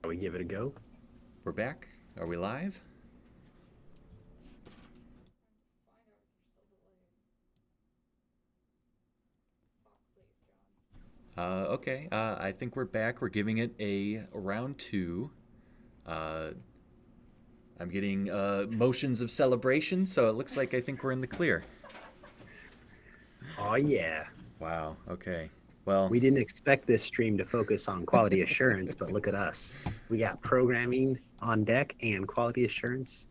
We give it a go. We're back. Are we live? Okay. I think we're back. We're giving it a round two. Uh, I'm getting motions of celebration, so it looks like I think we're in the clear. Oh, yeah. Wow. Okay. Well, We didn't expect this stream to focus on quality assurance, but look at us. We got programming on deck and quality assurance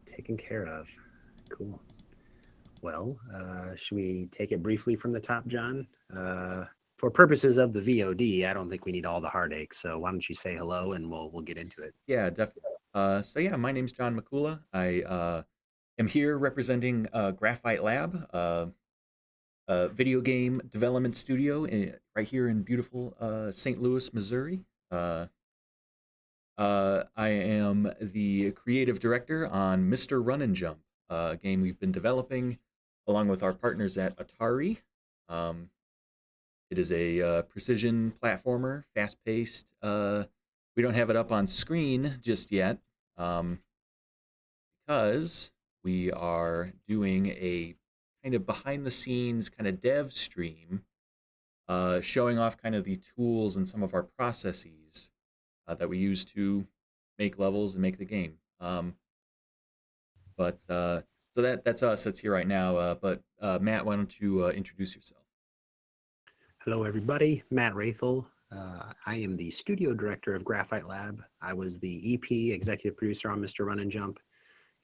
taken care of. Cool. Well, should we take it briefly from the top, John? For purposes of the VOD, I don't think we need all the heartache. So why don't you say hello and we'll get into it. yeah, definitely. So my name's John Mikula. I am here representing Graphite Lab, a video game development studio right here in beautiful St. Louis, Missouri. Uh, I am the creative director on Mr. Run and Jump, a game we've been developing along with our partners at Atari. Um, it is a precision platformer, fast paced. We don't have it up on screen just yet um, because we are doing a kind of behind the scenes kind of dev stream showing off kind of the tools and some of our processes that we use to make levels and make the game. But that's us. That's here right now. But Matt, why don't you introduce yourself? Hello, everybody. Matt Raithel. I am the studio director of Graphite Lab. I was the EP executive producer on Mr. Run and Jump,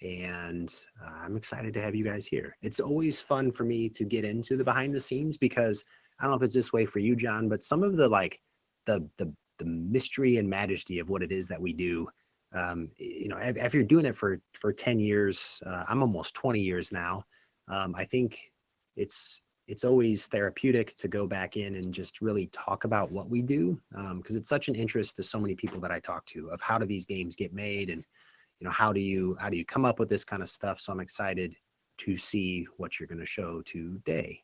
and I'm excited to have you guys here. It's always fun for me to get into the behind the scenes because I don't know if it's this way for you, John, but some of the mystery and majesty of what it is that we do. After you're doing it for 10 years, I'm almost 20 years now. I think it's always therapeutic to go back in and just really talk about what we do because it's such an interest to so many people that I talk to of how do these games get made and how do you come up with this kind of stuff. So I'm excited to see what you're going to show today.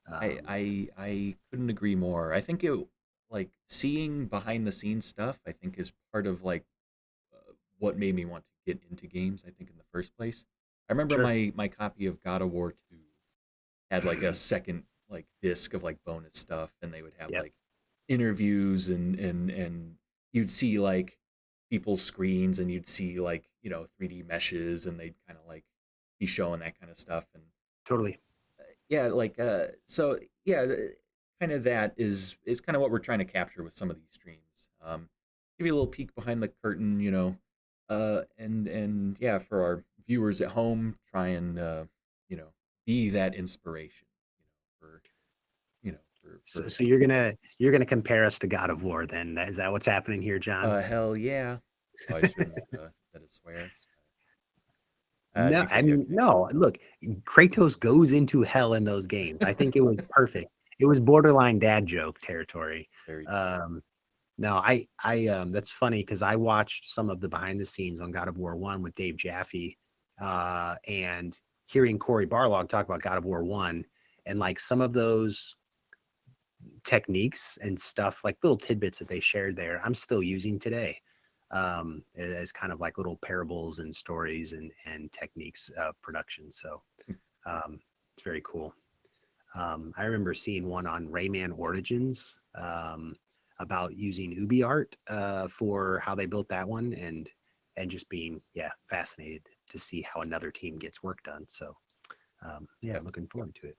I, Um, I couldn't agree more. I think it like seeing behind the scenes stuff. I think is part of what made me want to get into games. I think in the first place. I remember sure. my copy of God of War 2 had like a second like disc of like bonus stuff, and they would have Yep. like interviews and you'd see like people's screens, and you'd see like 3D meshes, and they'd kind of like be showing that kind of stuff. And Totally. yeah, kind of that is kind of what we're trying to capture with some of these streams. Give you a little peek behind the curtain, and yeah, for our viewers at home, try and you know be that inspiration, for for So, so you're gonna compare us to God of War then? Is that what's happening here, John? hell yeah. Oh, I shouldn't have said a swear. I No, think I we'll get mean, past no. Look, Kratos goes into hell in those games. I think it was perfect. It was borderline dad joke territory. very true. Um, no, I that's funny because I watched some of the behind the scenes on God of War One with Dave Jaffe, and hearing Corey Barlog talk about God of War One, and like some of those techniques and stuff, like little tidbits that they shared there, I'm still using today as kind of like little parables and stories and techniques of production. So it's very cool. I remember seeing one on Rayman Origins about using Ubi art for how they built that one, and just being fascinated to see how another team gets work done. So Yep. looking forward to it.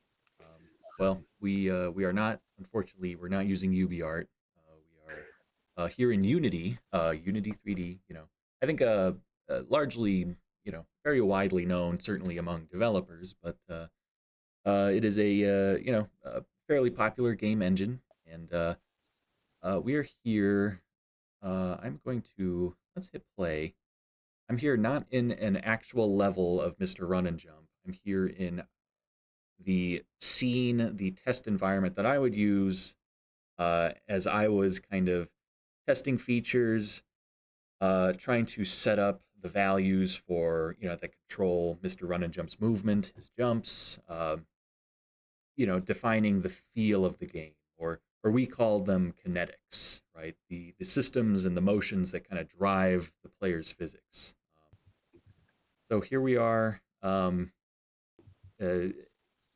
Well, we are not, unfortunately, we're not using UbiArt. We are here in Unity, Unity 3D. I think largely, very widely known, certainly among developers, but it is a fairly popular game engine, and we are here. I'm going to let's hit play. I'm here not in an actual level of Mr. Run and Jump. I'm here in the scene, the test environment that I would use as I was kind of testing features, trying to set up the values for that control Mr. Run and Jump's movement, his jumps, defining the feel of the game, or or we call them kinetics, right? The systems and the motions that kind of drive the player's physics. So here we are. Uh,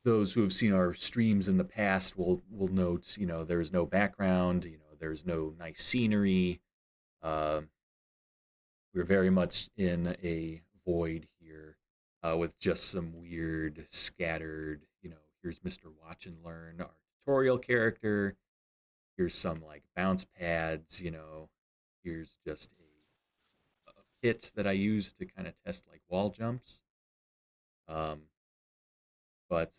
those who have seen our streams in the past will note, there's no background, there's no nice scenery. Uh, we're very much in a void here, with just some weird scattered. Here's Mr. Watch and Learn, our tutorial character. Here's some like bounce pads. Here's just a pit that I use to kind of test like wall jumps. Um, but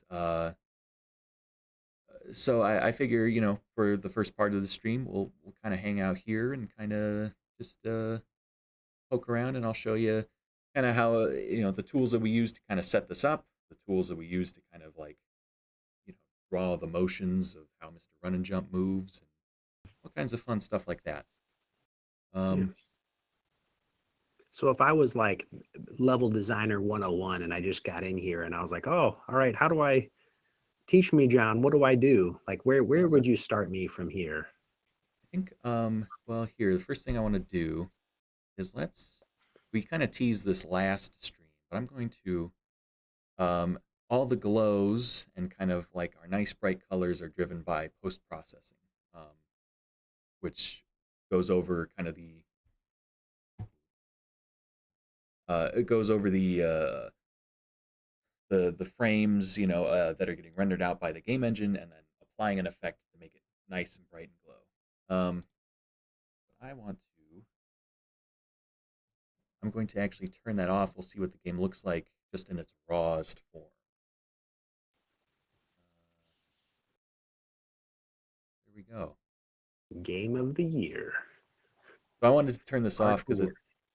so I figure, for the first part of the stream, we'll kind of hang out here and kind of just poke around, and I'll show you kind of how the tools that we use to kind of set this up, the tools that we use to kind of like you know draw the motions of how Mr. Run and Jump moves, and all kinds of fun stuff like that. Yeah. Um, So if I was like level designer 101 and I just got in here and I was like, oh, all right, how do I teach me, John? What do I do? Like where would you start me from here? I think well, here the first thing I want to do is we kind of tease this last stream, but I'm going to um, all the glows and kind of like our nice bright colors are driven by post processing, which goes over kind of it goes over the frames that are getting rendered out by the game engine, and then applying an effect to make it nice and bright and glow. I want to. I'm going to actually turn that off. We'll see what the game looks like just in its rawest form. There we go. Game of the year. So I wanted to turn this off because Hardcore.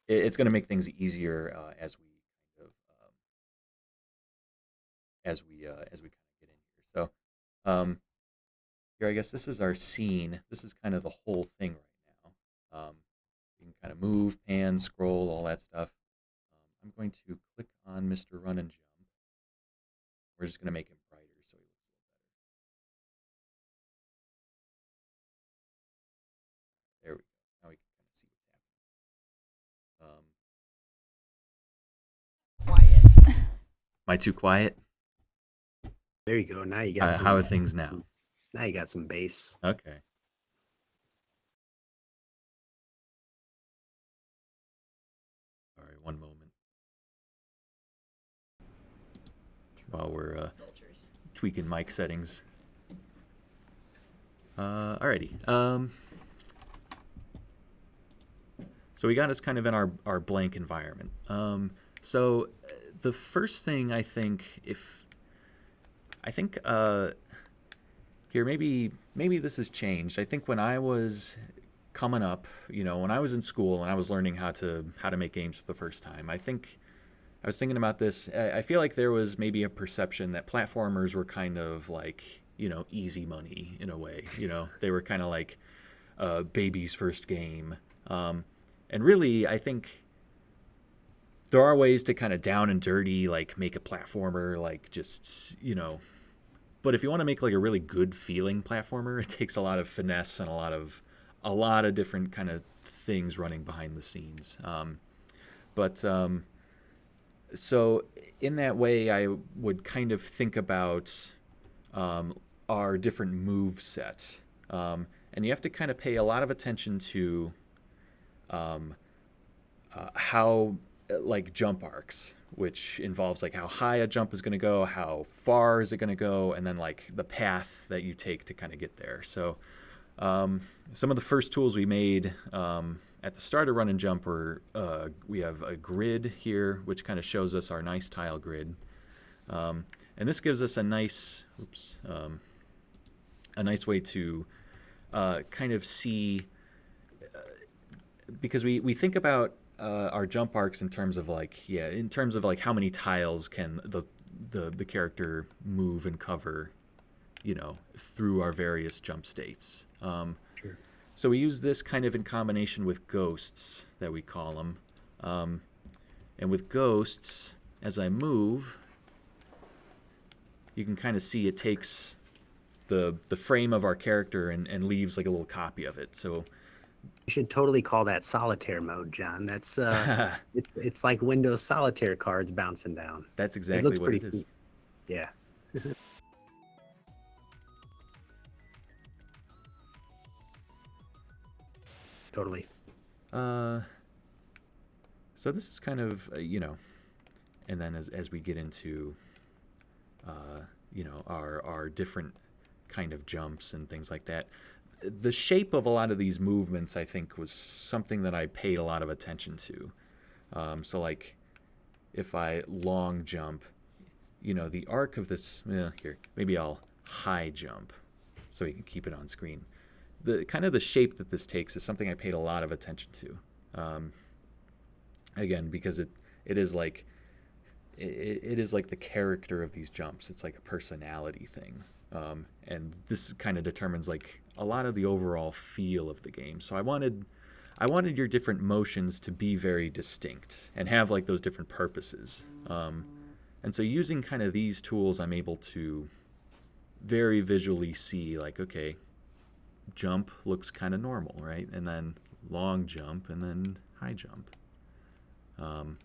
it's going to make things easier as we kind of get in here. So here, I guess this is our scene. This is kind of the whole thing right now. You can kind of move, pan, scroll, all that stuff. I'm going to click on Mr. Run and Jump. We're just going to make him brighter so he looks a little better. There we go. Now we can kind of see what's happening. Quiet. Am I too quiet? There you go. Now you got How are things now? Now you got some bass. Okay. All right, one moment. While we're Filters. tweaking mic settings. Alrighty. So we got us kind of in our blank environment. So the first thing I think, here maybe this has changed. I think when I was coming up, when I was in school and I was learning how to make games for the first time, I think I was thinking about this. I feel like there was maybe a perception that platformers were kind of like, easy money in a way. They were kind of like baby's first game. And really, I think there are ways to kind of down and dirty, like make a platformer, like just, But if you want to make like a really good feeling platformer, it takes a lot of finesse and a lot of different kind of things running behind the scenes. So in that way, I would kind of think about our different move set, and you have to kind of pay a lot of attention to how like jump arcs, which involves like how high a jump is going to go, how far is it going to go, and then like the path that you take to kind of get there. So some of the first tools we made at the start of Run and Jump were we have a grid here, which kind of shows us our nice tile grid, and this gives us a nice way to kind of see, because we think about our jump arcs in terms of like how many tiles can the character move and cover, through our various jump states. Sure. So we use this kind of in combination with ghosts, that we call them. And with ghosts, as I move, you can kind of see it takes the frame of our character and leaves like a little copy of it. So You should totally call that solitaire mode, John. That's it's like Windows solitaire cards bouncing down. that's It exactly looks what pretty it is. sweet. Yeah, totally. Uh, so this is kind of and then as we get into our different kind of jumps and things like that, the shape of a lot of these movements I think was something that I paid a lot of attention to. So like if I long jump, the arc of this, here, maybe I'll high jump so we can keep it on screen. The kind of the shape that this takes is something I paid a lot of attention to. Again, because it is like it is like the character of these jumps. It's like a personality thing, and this kind of determines like a lot of the overall feel of the game. So I wanted your different motions to be very distinct and have like those different purposes. And so using kind of these tools, I'm able to very visually see like, okay, jump looks kind of normal, right? And then long jump and then high jump. Um,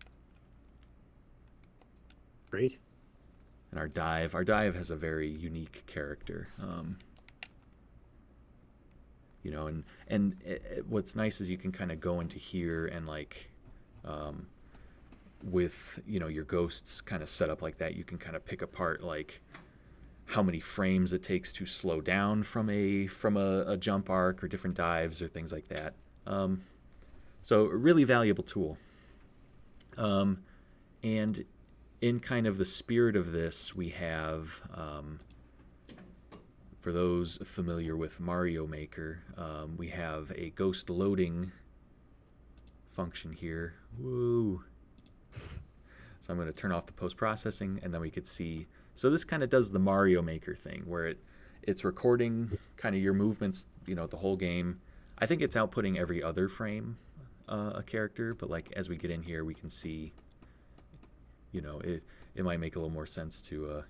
Great. and our dive has a very unique character. And what's nice is you can kind of go into here and like with your ghosts kind of set up like that, you can kind of pick apart like how many frames it takes to slow down from a jump arc or different dives or things like that. So a really valuable tool. And in kind of the spirit of this, we have, for those familiar with Mario Maker, we have a ghost loading function here. Woo! So I'm going to turn off the post-processing, and then we could see. So this kind of does the Mario Maker thing, where it's recording kind of your movements, the whole game. I think it's outputting every other frame a character, but like as we get in here, we can see. It might make a little more sense to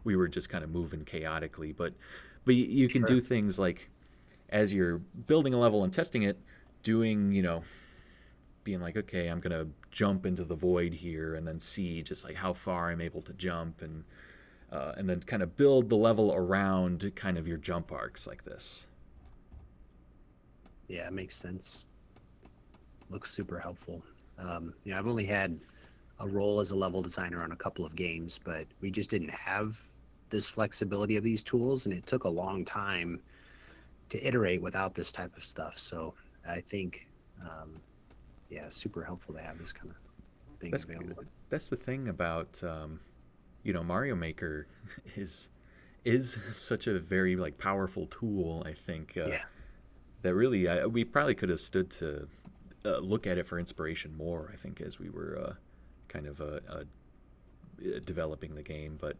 we were just kind of moving chaotically, but you can do things like as you're building a level and testing it, doing being like, okay, I'm gonna jump into the void here and then see just like how far I'm able to jump and then kind of build the level around kind of your jump arcs like this. Yeah, it makes sense. Looks super helpful. I've only had a role as a level designer on a couple of games, but we just didn't have this flexibility of these tools, and it took a long time to iterate without this type of stuff. So I think, yeah, super helpful to have this kind of thing That's available. that's the thing about Mario Maker is such a very like powerful tool. I think Yeah, that really we probably could have stood to look at it for inspiration more. I think as we were kind of developing the game, but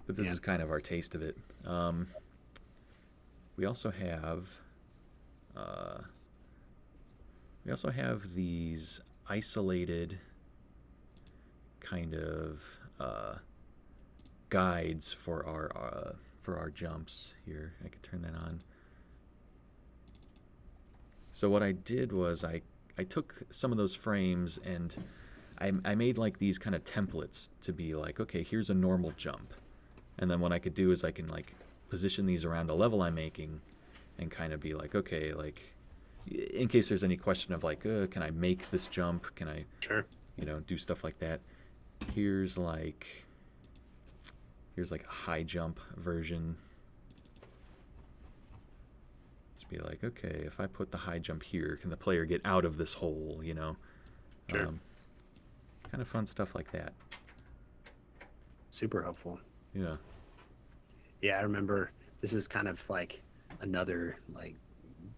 this yeah, is kind of our taste of it. We also have uh, these isolated kind of guides for our jumps here. I could turn that on. So what I did was I took some of those frames and I made like these kind of templates to be like, okay, here's a normal jump. And then what I could do is I can like position these around a level I'm making and kind of be like, okay, like in case there's any question of like, can I make this jump? Can I, sure. do stuff like that? Here's like a high jump version. Just be like, okay, if I put the high jump here, can the player get out of this hole? Sure. Kind of fun stuff like that. Super helpful. Yeah. Yeah, I remember this is kind of like another like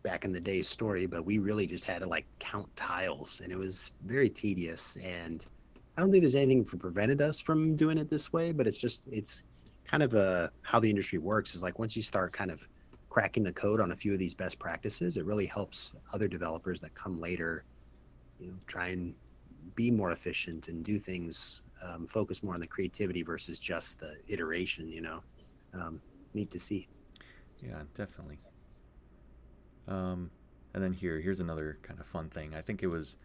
back in the day story, but we really just had to like count tiles, and it was very tedious. And I don't think there's anything that prevented us from doing it this way, but it's kind of how the industry works is like once you start kind of cracking the code on a few of these best practices, it really helps other developers that come later, try and be more efficient and do things, focus more on the creativity versus just the iteration. Neat to see. Yeah, definitely. Um, and then here's another kind of fun thing. I think it was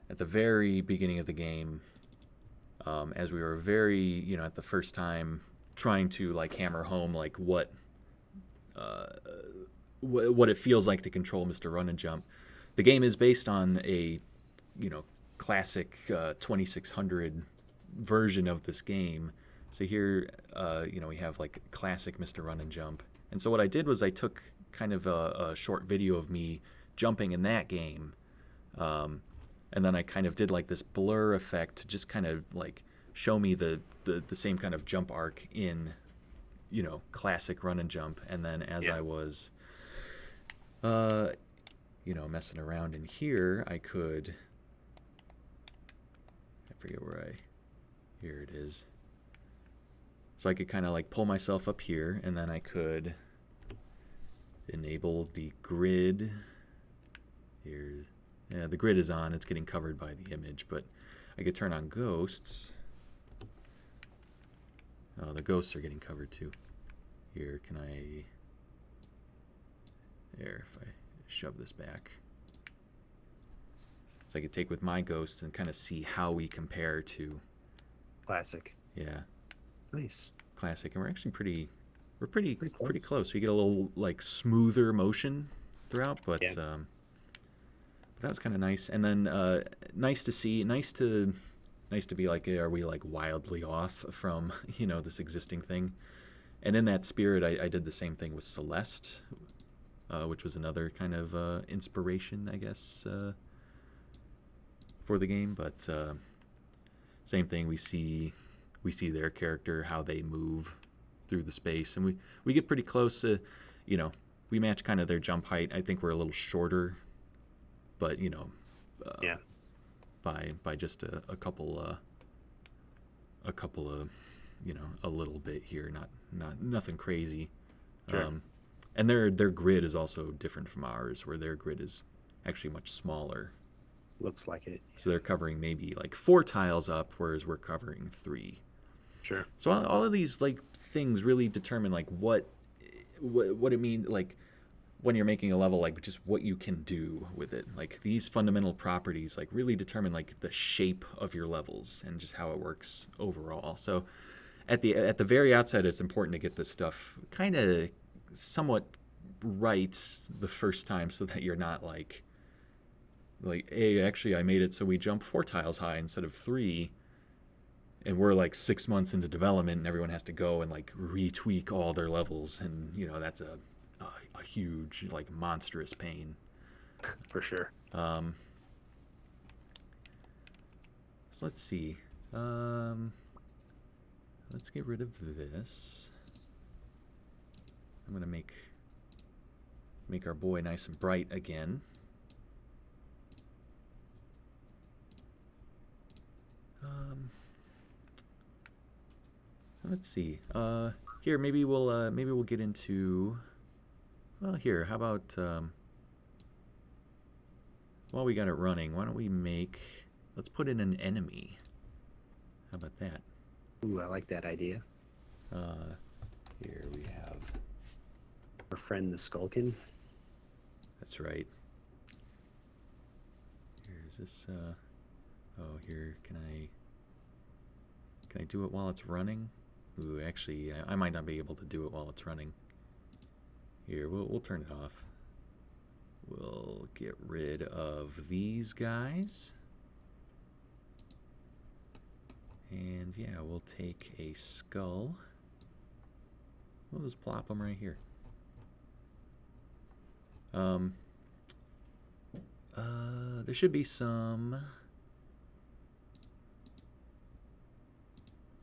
at the very beginning of the game, as we were very, at the first time trying to like hammer home like uh, what it feels like to control Mr. Run and Jump. The game is based on a, you know, classic 2600 version of this game. So here, we have like classic Mr. Run and Jump. And so what I did was I took kind of a short video of me jumping in that game, and then I kind of did like this blur effect to just kind of like show me the same kind of jump arc in, classic Run and Jump. And then as Yeah. I was, messing around in here, I forget here it is. So I could kind of like pull myself up here, and then I could enable the grid. The grid is on. It's getting covered by the image, but I could turn on ghosts. Oh, the ghosts are getting covered too. Here, if I shove this back. So I could take with my ghosts and kind of see how we compare to, Classic. yeah, Nice. classic. And we're actually pretty Pretty close. close. We get a little like smoother motion throughout, but Yeah. that was kind of nice. And then nice to be like, are we like wildly off from this existing thing? And in that spirit, I did the same thing with Celeste, which was another kind of inspiration, I guess, for the game. But same thing. We see their character, how they move through the space, and we get pretty close. We match kind of their jump height. I think we're a little shorter, but Yeah. by just a couple of a little bit here, not nothing crazy. Sure. And their grid is also different from ours, where their grid is actually much smaller. Looks like it. So they're covering maybe like 4 tiles up, whereas we're covering 3. Sure. So all of these like things really determine like what it means, like when you're making a level, like just what you can do with it. Like these fundamental properties like really determine like the shape of your levels and just how it works overall. So at the very outset, it's important to get this stuff kind of somewhat right the first time, so that you're not like, hey, actually I made it so we jump 4 tiles high instead of 3, and we're like 6 months into development and everyone has to go and like retweak all their levels, and that's a huge, like, monstrous pain. For sure. So let's see. Let's get rid of this. I'm gonna make our boy nice and bright again. So let's see. Here, maybe we'll get into. Well, here, how about while we got it running, why don't we let's put in an enemy. How about that? Ooh, I like that idea. Here we have. Our friend the Skulkin. That's right. Here's this. Oh, here, can I do it while it's running? Ooh, actually, I might not be able to do it while it's running. Here, we'll turn it off. We'll get rid of these guys. And yeah, we'll take a skull. We'll just plop them right here. There should be some.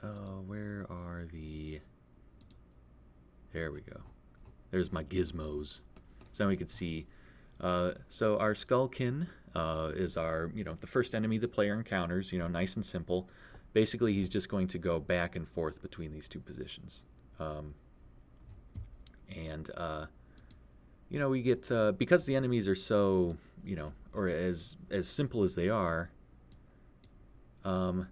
Oh, where are the? There we go. There's my gizmos. So now we can see. So our Skullkin is our, the first enemy the player encounters. Nice and simple. Basically, he's just going to go back and forth between these 2 positions. We get because the enemies are so, or as simple as they are. There's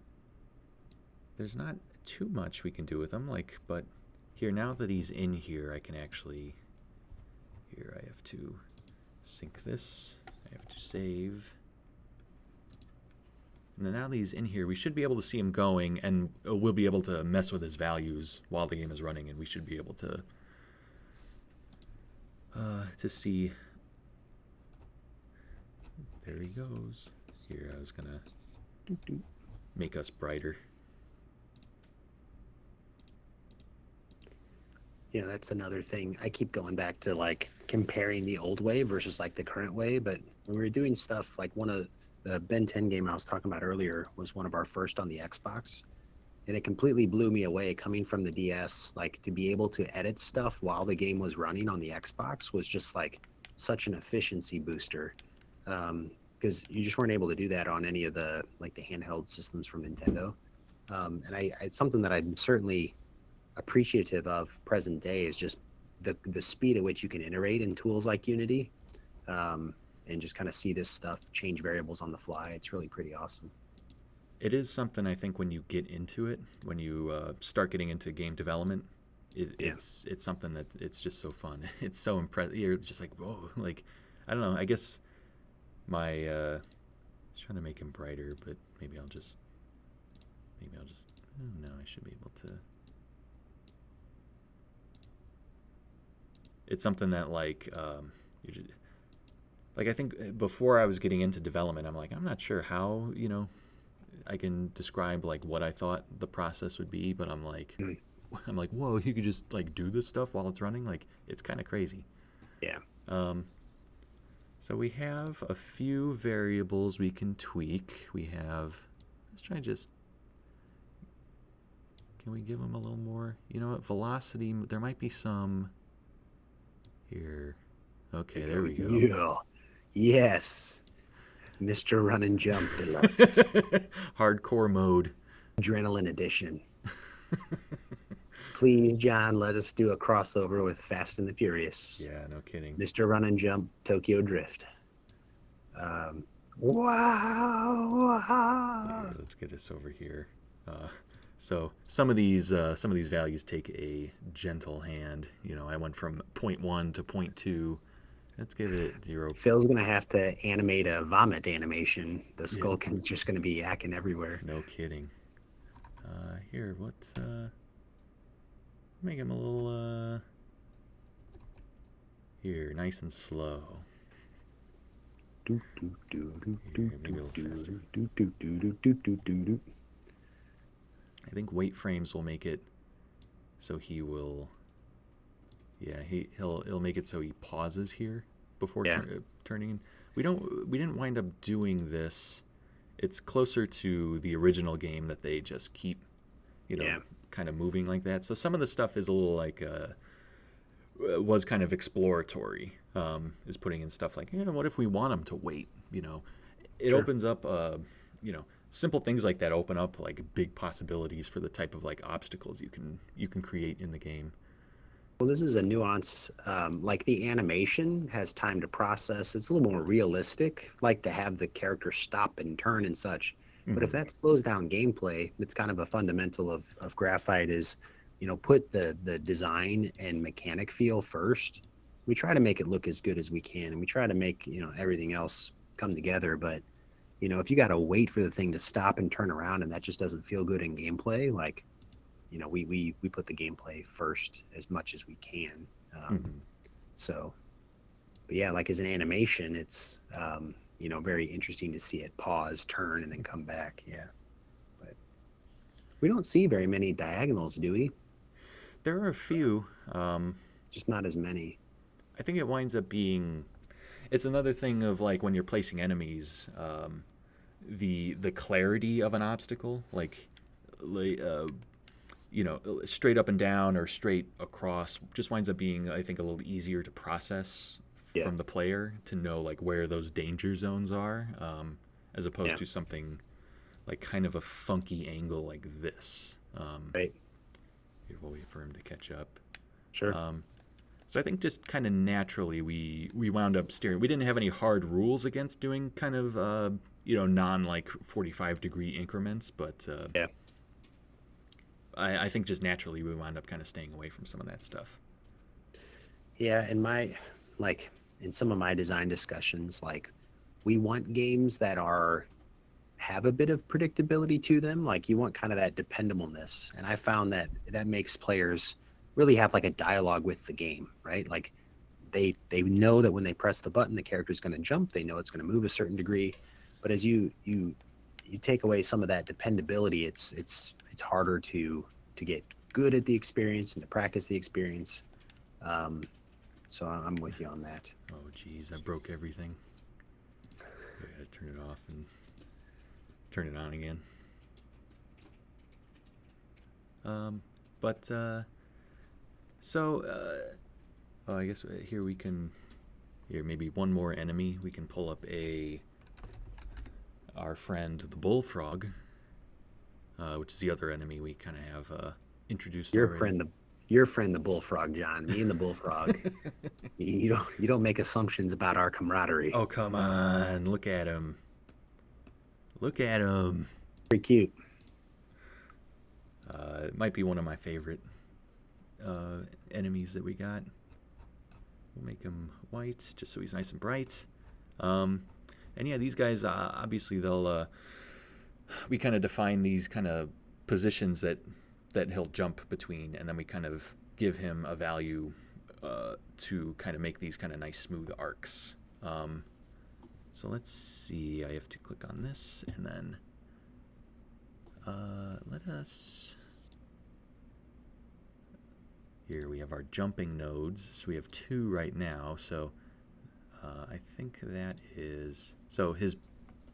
not too much we can do with them. But here, now that he's in here, I can actually Here I have to sync this. I have to save. And then now that he's in here, we should be able to see him going, and we'll be able to mess with his values while the game is running, and we should be able to see. There he goes. Here, I was gonna make us brighter. You know, that's another thing. I keep going back to like comparing the old way versus like the current way. But when we were doing stuff like one of the Ben 10 game I was talking about earlier was one of our first on the Xbox. And it completely blew me away coming from the DS. Like to be able to edit stuff while the game was running on the Xbox was just like such an efficiency booster. Because you just weren't able to do that on any of the like the handheld systems from Nintendo. And it's something that I'm certainly appreciative of present day is just the speed at which you can iterate in tools like Unity, and just kind of see this stuff change variables on the fly. It's really pretty awesome. It is something I think when you get into it, when you start getting into game development, it's something that it's just so fun. It's so impressive. You're just like, whoa, like, I don't know. I guess my I was trying to make him brighter, but maybe I'll just no, I should be able to. It's something that like you just, like I think before I was getting into development, I'm like, I'm not sure how, I can describe like what I thought the process would be, but I'm like, whoa, you could just like do this stuff while it's running. Like it's kind of crazy. Yeah. So we have a few variables we can tweak. We have, let's try just, can we give them a little more? You know what, velocity, there might be some here. Okay, there we go. Yeah. Yes. Mr. Run and Jump Deluxe. Hardcore mode. Adrenaline Edition. Please, John, let us do a crossover with Fast and the Furious. Yeah, no kidding. Mr. Run and Jump Tokyo Drift. Wow. Yeah, let's get us over here. So some of these values take a gentle hand. I went from 0.1 to 0.2. Let's give it 0. Phil's gonna have to animate a vomit animation. The skull can just gonna be yakking everywhere. No kidding. Here, what's make him a little here, nice and slow. Here, maybe a little faster. I think wait frames will make it so he will. Yeah, he'll make it so he pauses here before turning. We didn't wind up doing this. It's closer to the original game that they just keep, kind of moving like that. So some of the stuff is a little like was kind of exploratory. Is putting in stuff like, what if we want him to wait? It opens up, simple things like that open up like big possibilities for the type of like obstacles you can create in the game. Well, this is a nuance. Like the animation has time to process. It's a little more realistic, like to have the character stop and turn and such. Mm-hmm. But if that slows down gameplay, it's kind of a fundamental of Graphite is, put the design and mechanic feel first. We try to make it look as good as we can, and we try to make, everything else come together. But, if you got to wait for the thing to stop and turn around and that just doesn't feel good in gameplay, like, we put the gameplay first as much as we can. So, but yeah, like as an animation, it's, very interesting to see it pause, turn, and then come back. Yeah. But we don't see very many diagonals, do we? There are a few. Just not as many. I think it winds up being, it's another thing of like when you're placing enemies, the clarity of an obstacle, like, straight up and down or straight across just winds up being, I think, a little easier to process from the player to know like where those danger zones are, as opposed to something like kind of a funky angle like this. Right. We'll wait for him to catch up. Sure. So I think just kind of naturally we wound up steering. We didn't have any hard rules against doing kind of non like 45-degree increments, but I think just naturally we wound up kind of staying away from some of that stuff. Yeah, and my like in some of my design discussions, like we want games that have a bit of predictability to them. Like you want kind of that dependableness. And I found that that makes players really have like a dialogue with the game, right? Like they know that when they press the button, the character is going to jump. They know it's going to move a certain degree. But as you take away some of that dependability, it's harder to get good at the experience and to practice the experience. Um, so I'm with you on that. Oh, geez, I broke everything. I gotta turn it off and turn it on again. But oh, I guess here we can. Here, maybe one more enemy. We can pull up our friend the bullfrog, which is the other enemy we kind of have introduced. Your already. friend, the bullfrog, John. Me and the bullfrog. You don't make assumptions about our camaraderie. Oh, come on! Look at him. Look at him. Pretty cute. It might be one of my favorite enemies that we got. We'll make him white just so he's nice and bright. And yeah, these guys obviously they'll. We kind of define these kind of positions that he'll jump between, and then we kind of give him a value to kind of make these kind of nice smooth arcs. So let's see. I have to click on this, and then let us. Here we have our jumping nodes. So we have 2 right now. So I think that is so his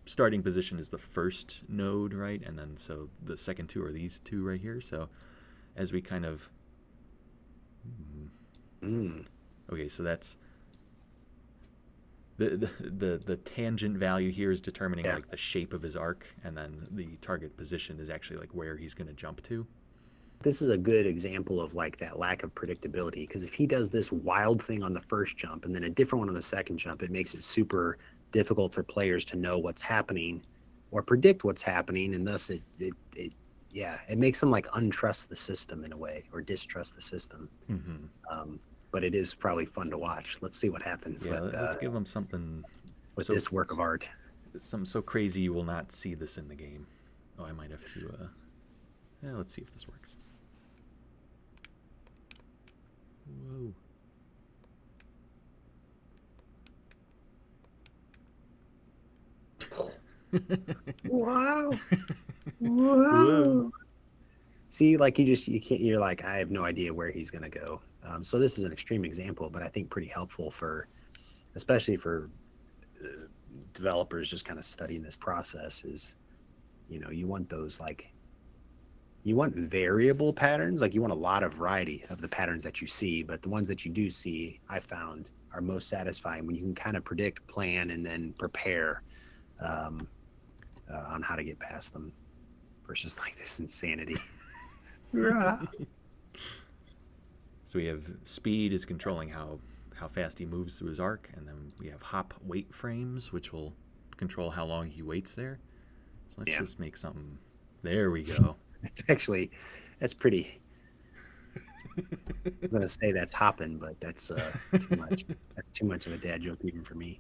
starting position is the first node, right? And then so the second 2 are these 2 right here. So as we kind of okay, so that's the tangent value here is determining like the shape of his arc, and then the target position is actually like where he's going to jump to. This is a good example of like that lack of predictability, because if he does this wild thing on the first jump and then a different one on the second jump, it makes it super difficult for players to know what's happening or predict what's happening, and thus it makes them like untrust the system in a way, or distrust the system. But it is probably fun to watch. Let's see what happens. Yeah, let's give them something with this work of art. Something so crazy you will not see this in the game. Oh, I might have to let's see if this works. Whoa. Wow. Whoa. See, like you can't, you're like, I have no idea where he's going to go. So this is an extreme example, but I think pretty helpful especially for developers just kind of studying this process is, you want those you want variable patterns. Like you want a lot of variety of the patterns that you see, but the ones that you do see, I found, are most satisfying when you can kind of predict, plan, and then prepare on how to get past them versus like this insanity. So we have speed is controlling how fast he moves through his arc, and then we have hop wait frames, which will control how long he waits there. So let's just make something. There we go. That's pretty. I'm gonna say that's hopping, but that's too much. That's too much of a dad joke even for me.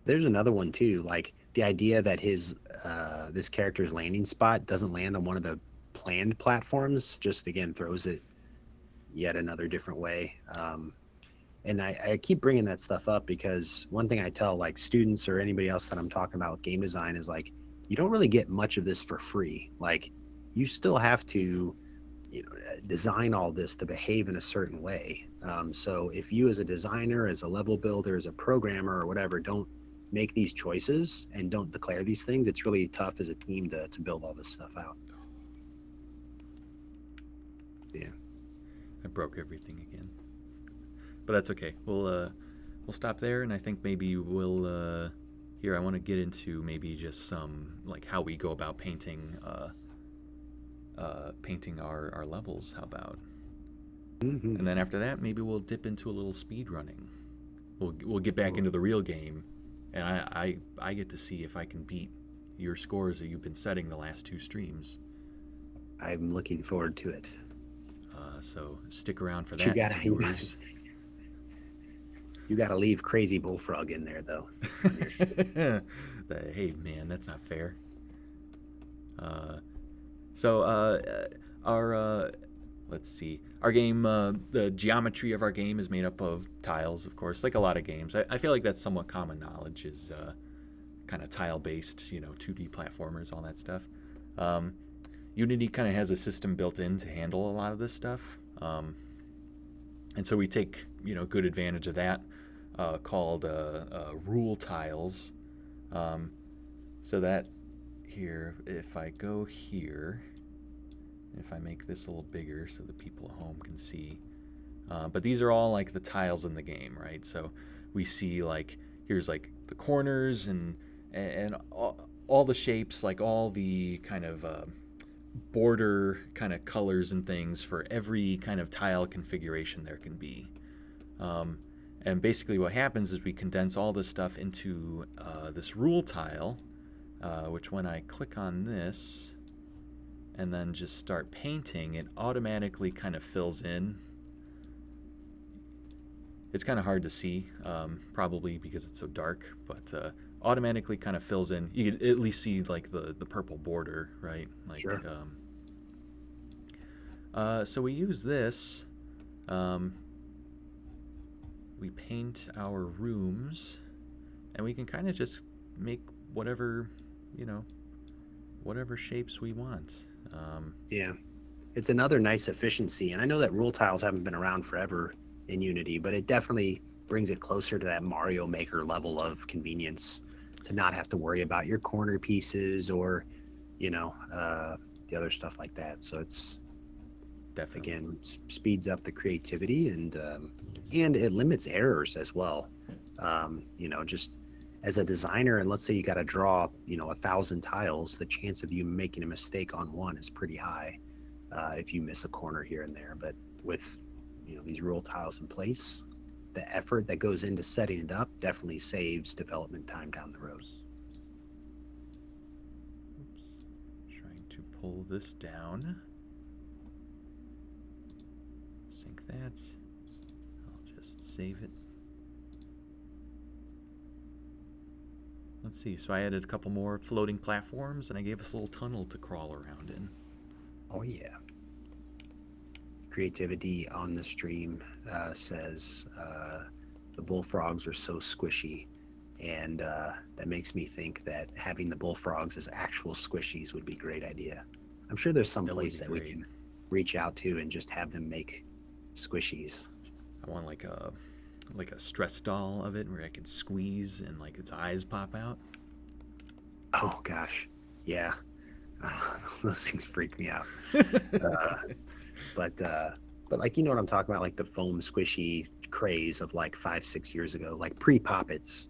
There's another one too, like the idea that this character's landing spot doesn't land on one of the planned platforms, just again throws it yet another different way. And I keep bringing that stuff up because one thing I tell like students or anybody else that I'm talking about with game design is like, you don't really get much of this for free. Like you still have to design all this to behave in a certain way. So if you as a designer, as a level builder, as a programmer or whatever, don't make these choices and don't declare these things, it's really tough as a team to build all this stuff out. Yeah. I broke everything again. But that's okay. We'll stop there, and I think maybe we'll here I want to get into maybe just some like how we go about painting painting our levels. How about? And then after that, maybe we'll dip into a little speed running. We'll get back into the real game, and I get to see if I can beat your scores that you've been setting the last 2 streams. I'm looking forward to it. So stick around for You that, gotta viewers. you gotta leave Crazy Bullfrog in there though. On your Hey, man, that's not fair. Uh, so our let's see, our game, the geometry of our game is made up of tiles, of course, like a lot of games. I feel like that's somewhat common knowledge, is kind of tile based, 2D platformers, all that stuff. Um, Unity kind of has a system built in to handle a lot of this stuff. And so we take good advantage of that, called rule tiles. Um, so that here, if I go here, if I make this a little bigger so the people at home can see, but these are all like the tiles in the game, right? So we see like here's like the corners and all the shapes, like all the kind of border kind of colors and things for every kind of tile configuration there can be. Um, and basically what happens is we condense all this stuff into this rule tile, which when I click on this and then just start painting, it automatically kind of fills in. It's kind of hard to see, probably because it's so dark, but automatically kind of fills in. You can at least see like the purple border, right? Like, sure. So we use this. We paint our rooms, and we can kind of just make whatever, whatever shapes we want. Yeah, it's another nice efficiency, and I know that rule tiles haven't been around forever in Unity, but it definitely brings it closer to that Mario Maker level of convenience to not have to worry about your corner pieces or, the other stuff like that. So it's Definitely. again speeds up the creativity and it limits errors as well. Just as a designer, and let's say you got to draw 1,000 tiles, the chance of you making a mistake on one is pretty high if you miss a corner here and there. But with these rule tiles in place, the effort that goes into setting it up definitely saves development time down the road. Oops. Trying to pull this down. Sync that. I'll just save it. Let's see. So I added a couple more floating platforms, and I gave us a little tunnel to crawl around in. Oh yeah. Creativity on the stream says the bullfrogs are so squishy, and that makes me think that having the bullfrogs as actual squishies would be a great idea. I'm sure there's some place that we can reach out to and just have them make squishies. I want like a stress doll of it where I can squeeze and like its eyes pop out. Oh gosh, yeah. Those things freak me out. But like what I'm talking about, like the foam squishy craze of like 5-6 years ago, like pre-poppets.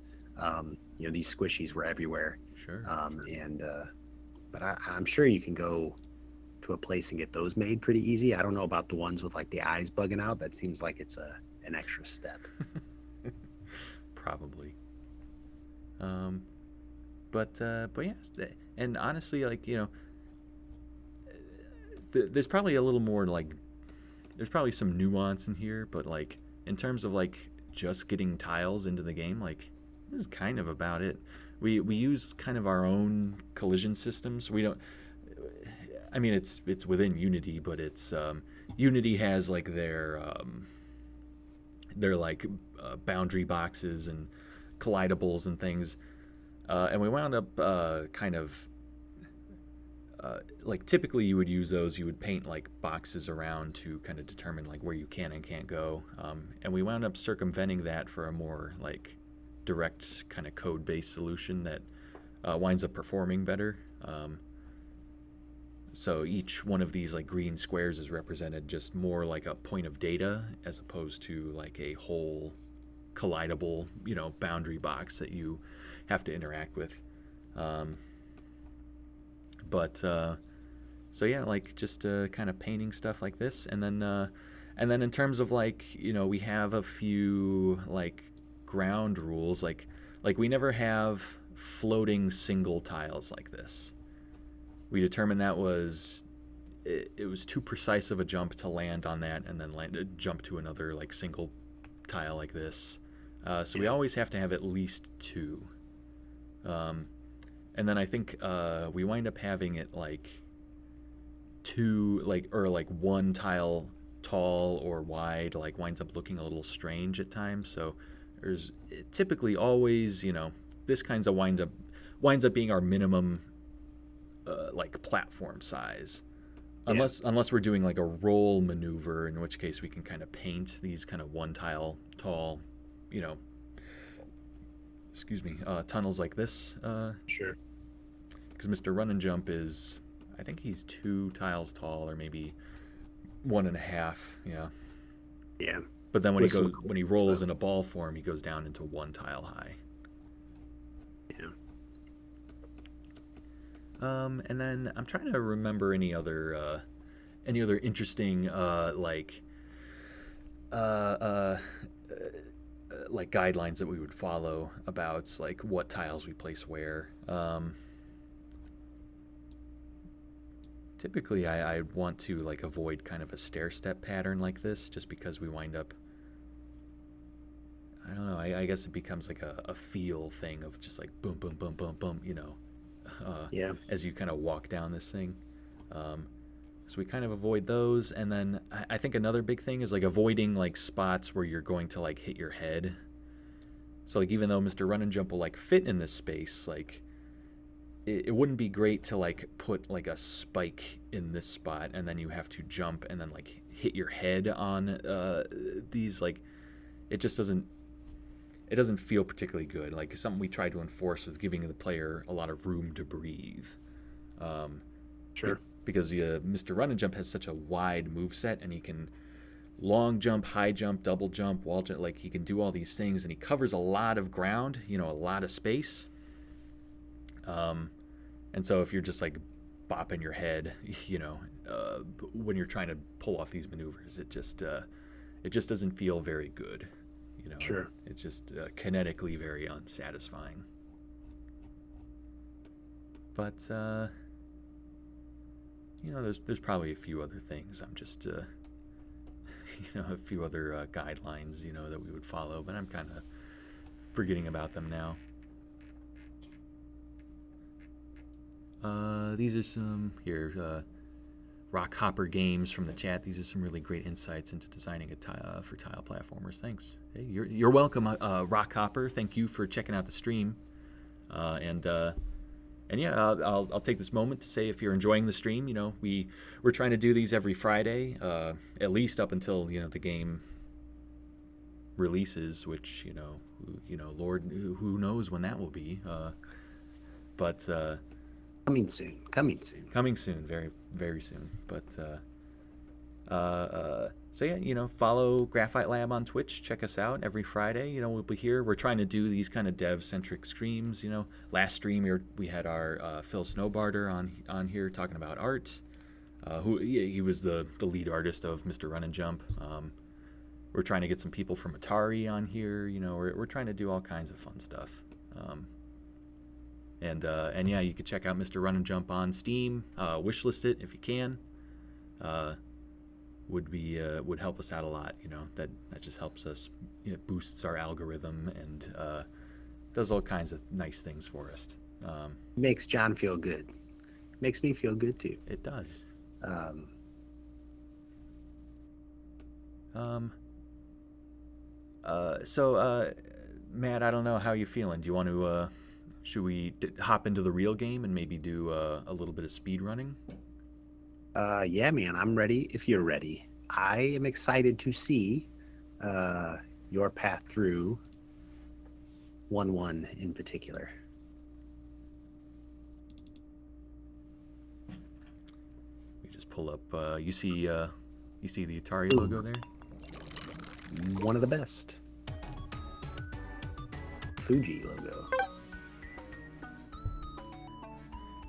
These squishies were everywhere. Sure. But I'm sure you can go to a place and get those made pretty easy. I don't know about the ones with like the eyes bugging out. That seems like it's an extra step. Probably. But yes, and honestly, like there's probably a little more like there's probably some nuance in here, but like in terms of like just getting tiles into the game, like this is kind of about it. We use kind of our own collision systems. We don't. I mean, it's within Unity, but it's Unity has like their like boundary boxes and collidables and things, and we wound up kind of like typically you would use those. You would paint like boxes around to kind of determine like where you can and can't go, and we wound up circumventing that for a more like direct kind of code-based solution that winds up performing better. So each one of these like green squares is represented just more like a point of data as opposed to like a whole collidable, boundary box that you have to interact with. So yeah, like just kind of painting stuff like this, and then in terms of like we have a few like ground rules, like we never have floating single tiles like this. We determined that was it was too precise of a jump to land on that and then jump to another like single tile like this. So we always have to have at least 2. And then I think we wind up having it like 2, like, or like 1 tile tall or wide, like winds up looking a little strange at times. So there's typically always, this kinds of winds up being our minimum like platform size. Unless we're doing like a roll maneuver, in which case we can kind of paint these kind of 1 tile tall, tunnels like this. Sure. Because Mr. Run and Jump is, I think he's 2 tiles tall, or maybe 1.5. Yeah. Yeah. But then when he rolls in a ball form, he goes down into 1 tile high. Yeah. And then I'm trying to remember any other interesting like guidelines that we would follow about like what tiles we place where. Typically, I want to like avoid kind of a stair step pattern like this, just because we wind up. I don't know. I guess it becomes like a feel thing of just like boom, boom, boom, boom, boom. As you kind of walk down this thing. So we kind of avoid those, and then I think another big thing is like avoiding like spots where you're going to like hit your head. So like even though Mr. Run and Jump will like fit in this space, like it wouldn't be great to like put like a spike in this spot and then you have to jump and then like hit your head on these. Like it just doesn't feel particularly good. Like something we try to enforce with giving the player a lot of room to breathe. Sure. Because Mr. Run and Jump has such a wide move set, and he can long jump, high jump, double jump, wall jump. Like he can do all these things, and he covers a lot of ground, a lot of space. And so if you're just like bopping your head, when you're trying to pull off these maneuvers, it just doesn't feel very good. Sure. It's just kinetically very unsatisfying. But there's probably a few other things. I'm just a few other guidelines that we would follow, but I'm kind of forgetting about them now. These are some here. Rock Hopper Games from the chat. These are some really great insights into designing for tile platformers. Thanks. Hey, you're welcome, Rock Hopper. Thank you for checking out the stream. And yeah, I'll take this moment to say if you're enjoying the stream, we're trying to do these every Friday, at least up until the game releases, which Lord, who knows when that will be. But coming soon, very, very soon. But so yeah, follow Graphite Lab on Twitch. Check us out every Friday. We'll be here. We're trying to do these kind of dev-centric streams. Last stream we had our Phil Snowbarter on here talking about art. He was the lead artist of Mr. Run and Jump. We're trying to get some people from Atari on here. We're trying to do all kinds of fun stuff. And yeah, you could check out Mr. Run and Jump on Steam. Wishlist it if you can. Would help us out a lot. That just helps us. It boosts our algorithm and does all kinds of nice things for us. Makes John feel good. Makes me feel good too. It does. So Matt, I don't know how you're feeling. Do you want to? Should we hop into the real game and maybe do a little bit of speed running? Yeah, man, I'm ready if you're ready. I am excited to see your path through 1-1 in particular. We just pull up. You see the Atari logo there? One of the best. Fuji logo.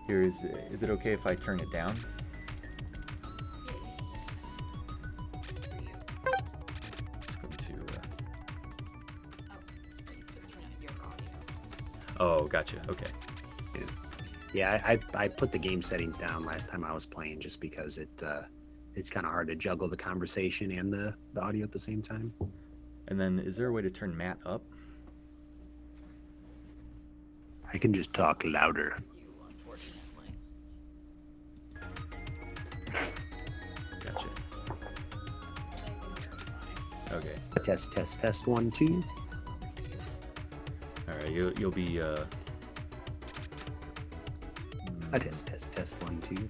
Here is it okay if I turn it down? Just going to. Oh, gotcha. Okay. Yeah. Yeah, I put the game settings down last time I was playing just because it's kind of hard to juggle the conversation and the audio at the same time. And then, is there a way to turn Matt up? I can just talk louder. Gotcha. Okay. Test 1 2. All right. You'll be. A test 1 2.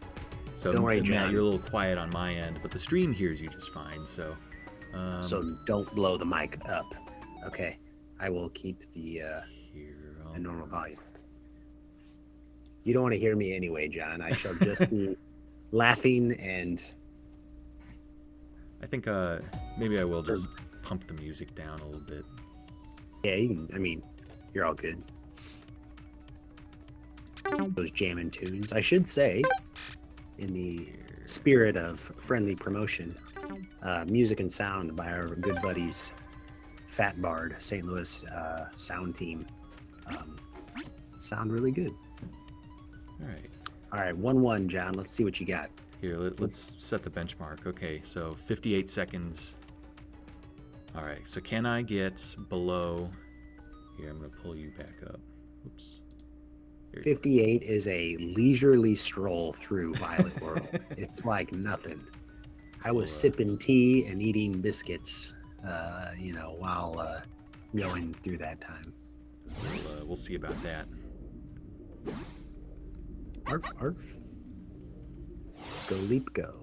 So Don't worry, Matt, John. you're a little quiet on my end, but the stream hears you just fine. So. So don't blow the mic up. Okay. I will keep the Here, normal volume. You don't want to hear me anyway, John. I shall just be laughing and. I think maybe I will just pump the music down a little bit. Yeah, you can, I mean, you're all good. Those jamming tunes. I should say, in the spirit of friendly promotion, music and sound by our good buddies, Fat Bard, St. Louis sound team. Sound really good. All right. All right, 1-1, John. Let's see what you got. Here, let's set the benchmark. Okay, so 58 seconds. All right, so can I get below... Here, I'm going to pull you back up. Oops. 58 is a leisurely stroll through Violet World. It's like nothing. I was sipping tea and eating biscuits, while going through that time. We'll see about that. Arf, arf. Go leap go.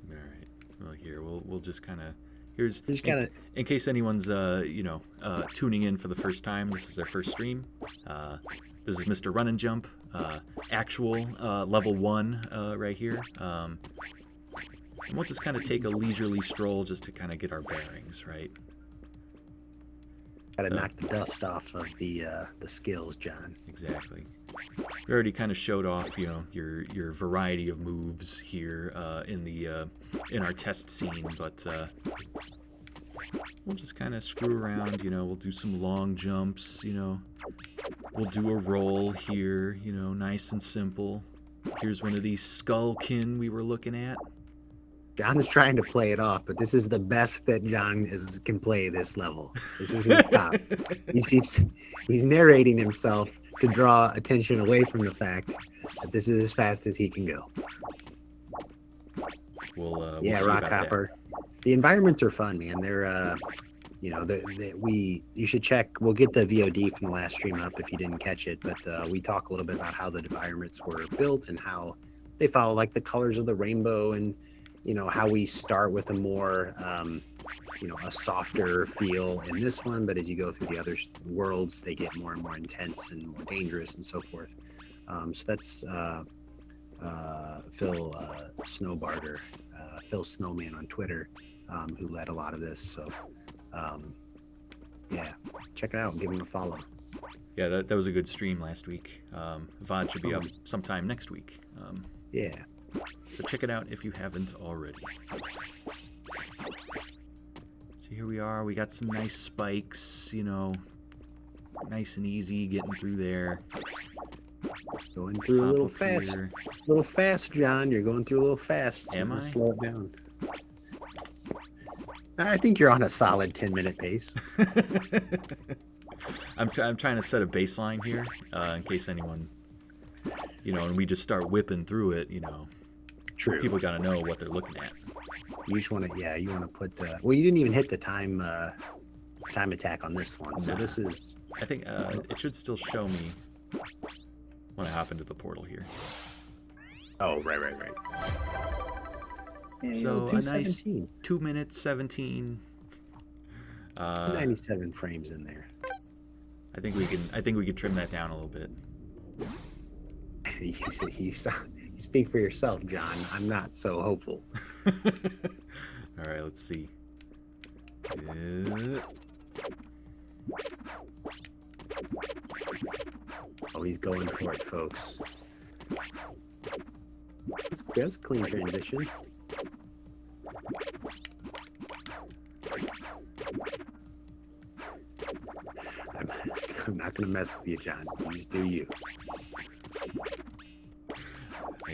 All right. Well, here we'll just kind of here's Just kinda- in case anyone's tuning in for the first time. This is their first stream. This is Mr. Run and Jump, actual level 1 right here. And we'll just kind of take a leisurely stroll just to kind of get our bearings, right? Gotta knock the dust off of the skills, John. Exactly. We already kind of showed off, your variety of moves here in our test scene, but we'll just kind of screw around. We'll do some long jumps. We'll do a roll here. Nice and simple. Here's one of these skullkin we were looking at. John's trying to play it off, but this is the best that John can play this level. This is his top. He's narrating himself to draw attention away from the fact that this is as fast as he can go. We'll Yeah, see Rock about that. Hopper. The environments are fun, man. They're you should check. We'll get the VOD from the last stream up if you didn't catch it, but we talk a little bit about how the environments were built and how they follow like the colors of the rainbow, and how we start with a more a softer feel in this one, but as you go through the other worlds, they get more and more intense and more dangerous and so forth. So that's Phil Snowbarter, Phil Snowman on Twitter, who led a lot of this. So yeah, check it out and give him a follow. Yeah, that was a good stream last week. VOD should be up sometime next week. Yeah. So check it out if you haven't already. So here we are. We got some nice spikes, nice and easy getting through there. Going through a Pop little up fast. here. A little fast, John. You're going through a little fast. Am I? Slow it down. I think you're on a solid 10-minute pace. I'm trying to set a baseline here in case anyone, and we just start whipping through it, True. people got to know what they're looking at. You just want to, you want to put. Well, you didn't even hit the time attack on this one, so Nah. this is. I think it should still show me when I hop into the portal here. Oh, right. Yeah, So a nice 2:17. 2 minutes 17. 97 frames in there. I think we can trim that down a little bit. You speak for yourself, John. I'm not so hopeful. All right, let's see. Oh, he's going for it, folks. That's a clean transition. I'm not going to mess with you, John. You just do you.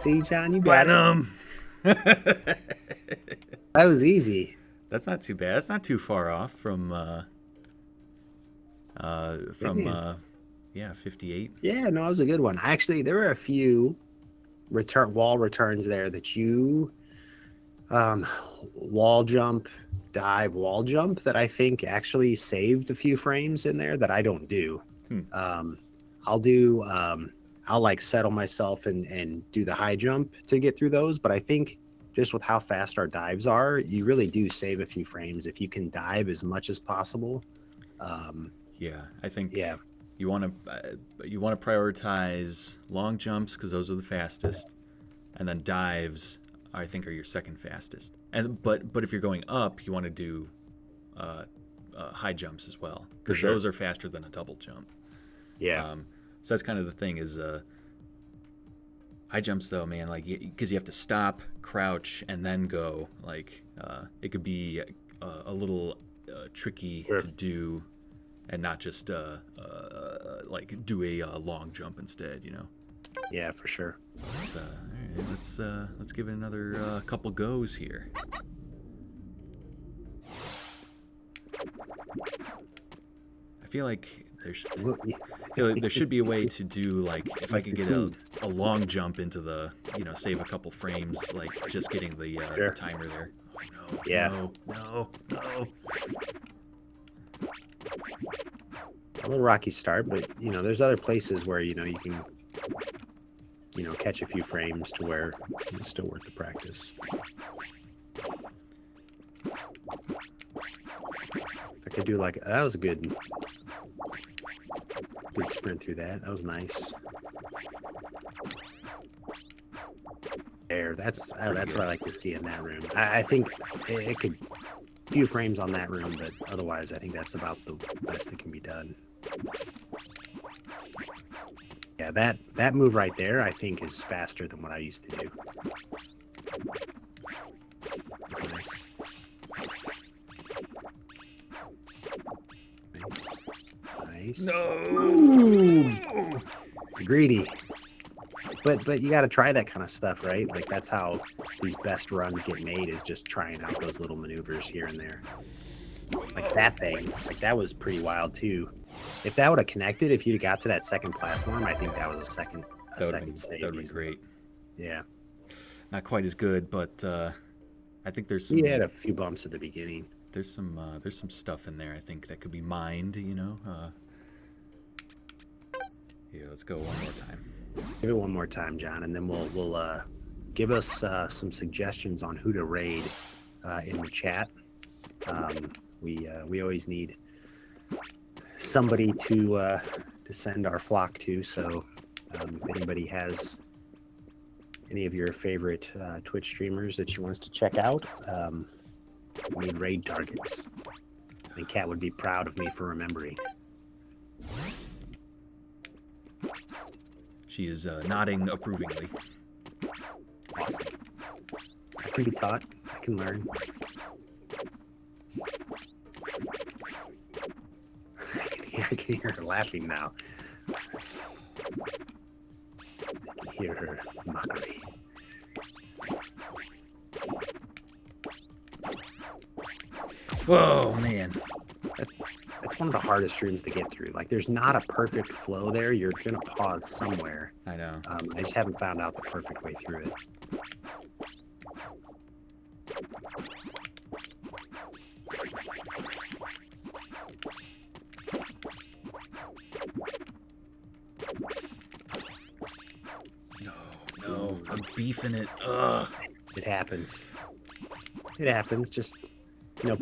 See, John, you got it. Platinum. That was easy. That's not too bad. That's not too far off from Yeah. 58. Yeah, no, it was a good one. Actually, there were a few wall returns there that you wall jump, dive, wall jump that I think actually saved a few frames in there that I don't do. Um, I'll like settle myself and do the high jump to get through those, but I think just with how fast our dives are, you really do save a few frames if you can dive as much as possible. Yeah, I think Yeah, you want to prioritize long jumps because those are the fastest, and then dives I think are your second fastest. And but if you're going up, you want to do high jumps as well because sure. those are faster than a double jump. yeah. So that's kind of the thing is high jumps though, man, like because you have to stop, crouch, and then go. Like it could be a little tricky Sure. to do, and not just like do a long jump instead. You know. Yeah, for sure. So, all right, let's give it another couple goes here. I feel like there should be a way to do like if I could get a long jump into the save a couple frames like just getting the Sure. timer there. Oh, no, Yeah. no. A little rocky start, but there's other places where you can catch a few frames to where it's still worth the practice. I could do that was a good sprint through that. That was nice. There, that's what I like to see in that room. I think it could few frames on that room, but otherwise I think that's about the best that can be done. Yeah, that move right there I think is faster than what I used to do. That's nice. Nice. No. Greedy. But you got to try that kind of stuff, right? Like that's how these best runs get made, is just trying out those little maneuvers here and there. Like that thing, like that was pretty wild too. If that would have connected, if you'd got to that second platform, I think that was a second save. That would be great. Yeah. Not quite as good, but I think there's some. We had a few bumps at the beginning. There's some stuff in there I think that could be mined. Yeah, let's go one more time. Give it one more time, John, and then we'll give us some suggestions on who to raid in the chat. We always need somebody to send our flock to. So if anybody has any of your favorite Twitch streamers that you want us to check out, we need raid targets. I think Kat would be proud of me for remembering. She is nodding approvingly. Awesome. I can be taught. I can learn. I can hear her laughing now. I can hear her mockery. Whoa, man. That's one of the hardest streams to get through. Like, there's not a perfect flow there. You're going to pause somewhere. I know. I just haven't found out the perfect way through it. No, I'm beefing it. Ugh. It happens. It happens. Just,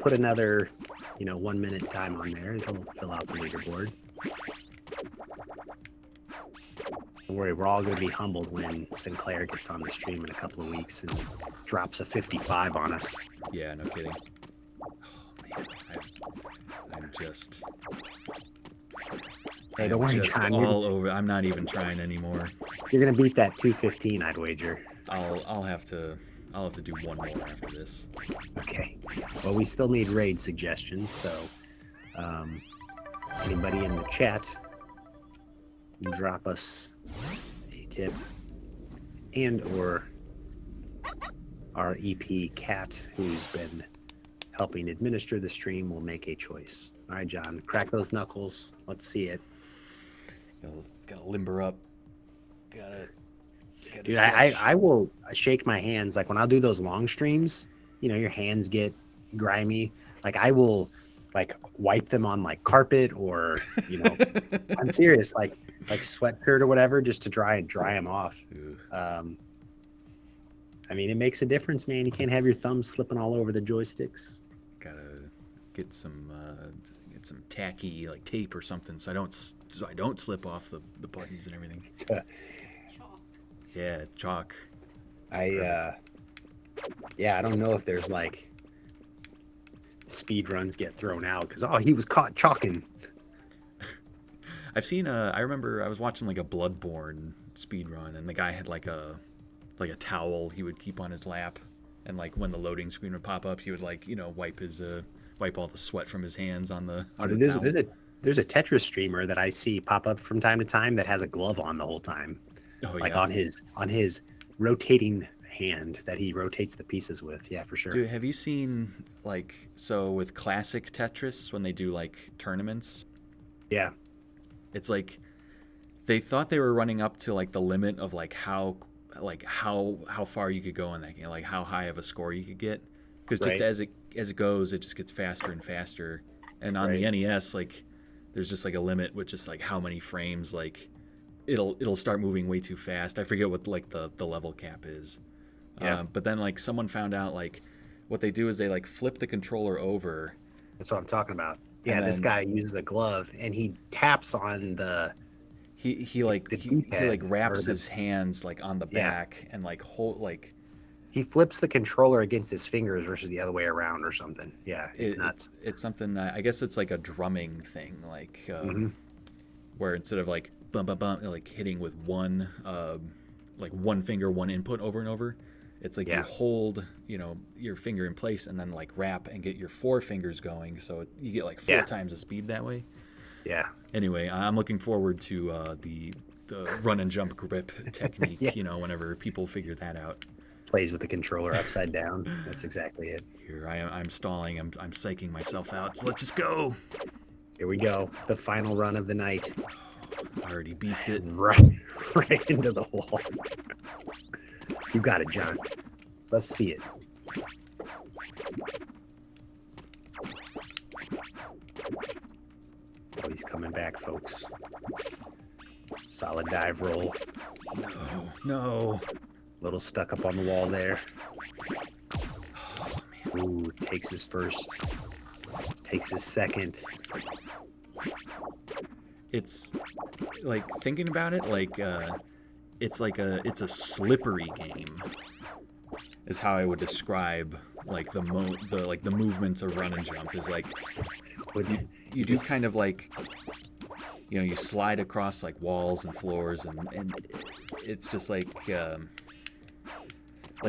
put another, 1 minute time on there. It'll fill out the leaderboard. Don't worry, we're all going to be humbled when Sinclair gets on the stream in a couple of weeks and drops a 55 on us. Yeah, no kidding. Oh, man. I'm just... Hey, don't worry, just John. all over. I'm not even trying anymore. You're going to beat that 215, I'd wager. I'll have to do one more after this. Okay. Well, we still need raid suggestions, so anybody in the chat, drop us a tip. and or our EP Cat, who's been helping administer the stream, will make a choice. All right, John, crack those knuckles. Let's see it. Gotta limber up. Gotta Dude, stretch. I will shake my hands. Like when I'll do those long streams, your hands get grimy. Like I will like wipe them on like carpet or, I'm serious, like sweatshirt or whatever, just to dry them off. I mean, it makes a difference, man. You can't have your thumbs slipping all over the joysticks. Gotta get some tacky like tape or something so I don't slip off the buttons and everything. Yeah, chalk. I don't know if there's like speed runs get thrown out because he was caught chalking. I've seen I remember I was watching like a Bloodborne speed run, and the guy had like a towel he would keep on his lap, and like when the loading screen would pop up, he would like wipe all the sweat from his hands on the towel. There's a Tetris streamer that I see pop up from time to time that has a glove on the whole time. Oh, like yeah. on his rotating hand that he rotates the pieces with. Yeah, for sure. Dude, have you seen like with classic Tetris when they do like tournaments? Yeah. It's like they thought they were running up to like the limit of like how far you could go in that game, like how high of a score you could get, because just as it goes, it just gets faster and faster. And on the NES, like there's just like a limit with just like how many frames, like it'll start moving way too fast. I forget what like the level cap is. Yeah. But then like someone found out like what they do is they like flip the controller over. That's what I'm talking about. Yeah, this guy uses a glove and he taps on the he wraps his hands like on the back and like he flips the controller against his fingers versus the other way around or something. Yeah, it's nuts. It's something I guess it's like a drumming thing, like where instead of like bum bum bum like hitting with one finger, one input over and over, it's like you hold your finger in place and then like wrap and get your four fingers going, so you get like four times the speed that way. Yeah. Anyway, I'm looking forward to the run and jump grip technique. Whenever people figure that out. Plays with the controller upside down. That's exactly it. Here I'm stalling. I'm psyching myself out. So let's just go. Here we go. The final run of the night. I already beefed it right into the wall. You got it, John. Let's see it. Oh, he's coming back, folks. Solid dive roll. No. Little stuck up on the wall there. Oh, man. Ooh, takes his first. Takes his second. It's like thinking about it, like it's a slippery game. Is how I would describe like the movements of run and jump is like you do kind of like you slide across like walls and floors and it's just like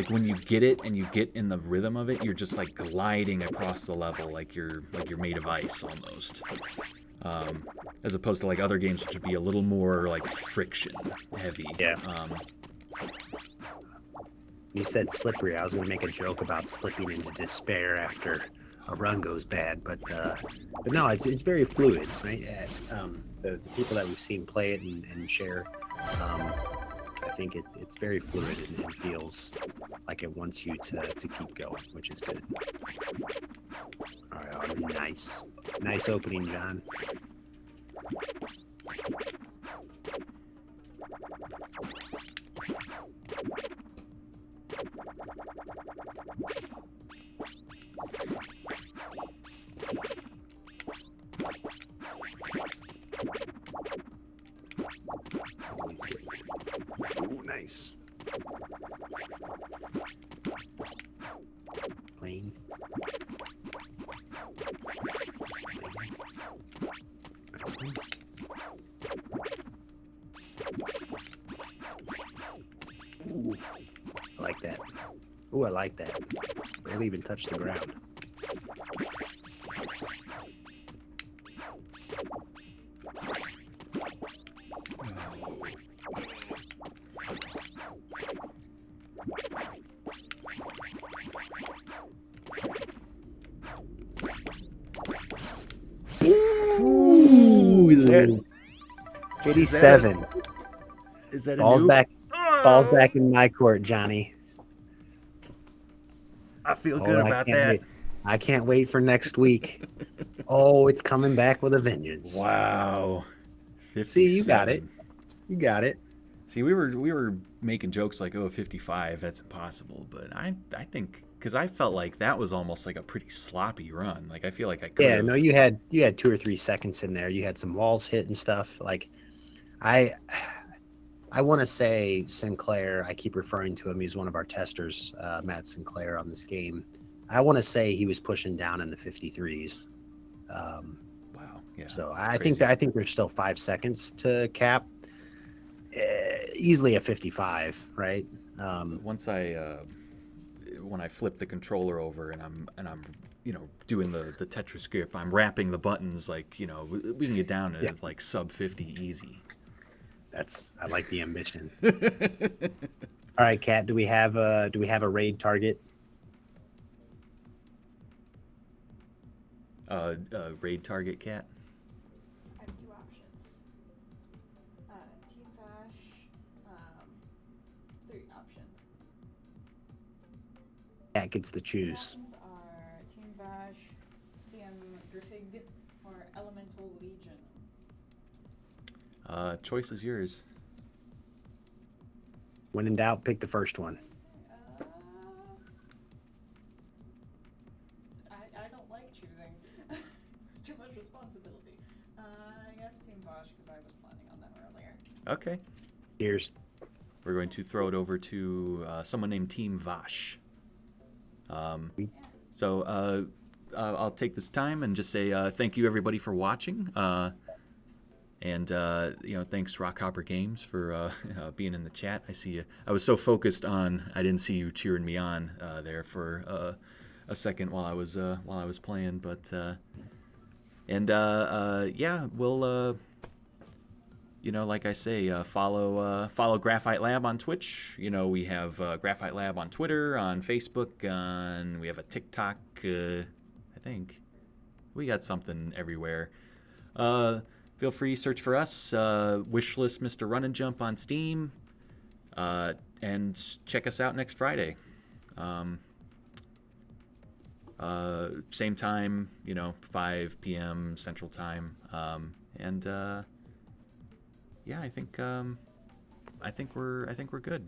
when you get it and you get in the rhythm of it, you're just like gliding across the level like you're made of ice almost. As opposed to like other games which would be a little more like friction heavy. Yeah. You said slippery. I was going to make a joke about slipping into despair after a run goes bad, but no, it's very fluid, right? The people that we've seen play it and share, I think it's very fluid and feels like it wants you to keep going, which is good. All right, nice opening, John. Ooh, nice. Plane. Nice one. Ooh, I like that. Ooh, I like that. Barely even touched the ground. Ooh, Is that 87. is that a Balls new? back, balls Oh, back in my court, Johnny. I feel Oh, good I about can't that. wait. I can't wait for next week. Oh, it's coming back with a vengeance. Wow, See, you got it. 57. You got it. See, we were making jokes like, oh, 55, that's impossible. But I think because I felt like that was almost like a pretty sloppy run. Like I feel like I could Yeah, no, have. you had 2 or 3 seconds in there. You had some walls hit and stuff. Like I I want to say Sinclair. I keep referring to him. He's one of our testers, Matt Sinclair, on this game. I want to say he was pushing down in the 53s. Um, Wow, yeah, so it's I crazy. think there's still 5 seconds to cap. Easily a 55, right? Once I when I flip the controller over and I'm doing the Tetris grip, I'm wrapping the buttons like we can get down Yeah, to like sub 50 easy. I like the ambition. All right, Kat, do we have a raid target? Raid target cat. I have two options. Team Vash, three options. Kat gets to Three choose. options are Team Vash, CM Griffig, or Elemental Legion. Choice is yours. When in doubt, pick the first one. Uh, I don't like choosing. It's too much responsibility. I guess Team Vash because I was planning on them earlier. Okay. Cheers. We're going to throw it over to someone named Team Vash. Yeah. So I'll take this time and just say thank you everybody for watching. And thanks Rockhopper Games for being in the chat. I see you. I was so focused on I didn't see you cheering me on there for a second while I was playing, but we'll like I say, follow Graphite Lab on Twitch. We have Graphite Lab on Twitter, on Facebook, we have a TikTok. I think we got something everywhere. Feel free to search for us. Wishlist Mr. Run and Jump on Steam, and check us out next Friday. Same time, 5 p.m. Central Time, and. Yeah, I think we're good.